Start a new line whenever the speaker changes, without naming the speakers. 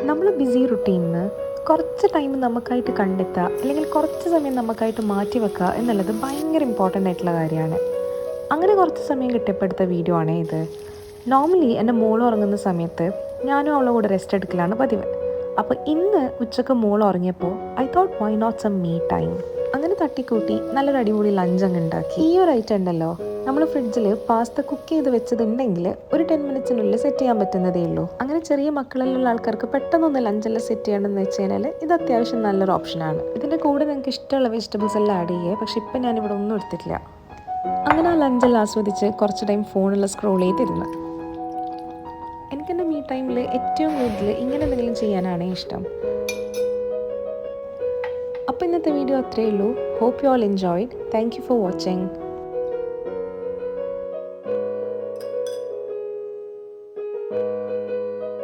നമ്മൾ ബിസി റുട്ടീനിന്ന് കുറച്ച് ടൈം നമുക്കായിട്ട് കണ്ടെത്തുക അല്ലെങ്കിൽ കുറച്ച് സമയം നമുക്കായിട്ട് മാറ്റി വെക്കുക എന്നുള്ളത് ഭയങ്കര ഇമ്പോർട്ടൻ്റ് ആയിട്ടുള്ള കാര്യമാണ്. അങ്ങനെ കുറച്ച് സമയം കിട്ടിയപ്പെടുത്ത വീഡിയോ ആണ് ഇത്. നോർമലി എൻ്റെ മോൾ ഉറങ്ങുന്ന സമയത്ത് ഞാനും അവളെ കൂടെ റെസ്റ്റ് എടുക്കലാണ് പതിവ്. അപ്പോൾ ഇന്ന് ഉച്ചക്ക് മോൾ ഉറങ്ങിയപ്പോൾ I thought why not some me time. അങ്ങനെ തട്ടിക്കൂട്ടി നല്ലൊരു അടിപൊളി ലഞ്ച് അങ്ങ് ഉണ്ടാക്കി. ഈ ഒരു ഐറ്റം ഉണ്ടല്ലോ, നമ്മൾ ഫ്രിഡ്ജിൽ പാസ്ത കുക്ക് ചെയ്ത് വെച്ചതുണ്ടെങ്കിൽ ഒരു 10 മിനിറ്റ്സിനുള്ളിൽ സെറ്റ് ചെയ്യാൻ പറ്റുന്നതേ ഉള്ളൂ. അങ്ങനെ ചെറിയ മക്കളിലുള്ള ആൾക്കാർക്ക് പെട്ടെന്നൊന്ന് ലഞ്ചെല്ലാം സെറ്റ് ചെയ്യണമെന്ന് വെച്ച് കഴിഞ്ഞാൽ ഇത് അത്യാവശ്യം നല്ലൊരു ഓപ്ഷനാണ്. ഇതിൻ്റെ കൂടെ നിങ്ങൾക്ക് ഇഷ്ടമുള്ള വെജിറ്റബിൾസ് എല്ലാം ആഡ് ചെയ്യുക. പക്ഷേ ഇപ്പം ഞാനിവിടെ ഒന്നും എടുത്തിട്ടില്ല. അങ്ങനെ ആ ലഞ്ചെല്ലാം ആസ്വദിച്ച് കുറച്ച് ടൈം ഫോണിൽ സ്ക്രോൾ ചെയ്തിരുന്നു. എനിക്കെൻ്റെ മീ ടൈമിൽ ഏറ്റവും കൂടുതൽ ഇങ്ങനെ എന്തെങ്കിലും ചെയ്യാനാണ് ഇഷ്ടം. അപ്പോൾ ഇന്നത്തെ വീഡിയോ അത്രയേ ഉള്ളൂ. Hope you all enjoyed. Thank you for watching.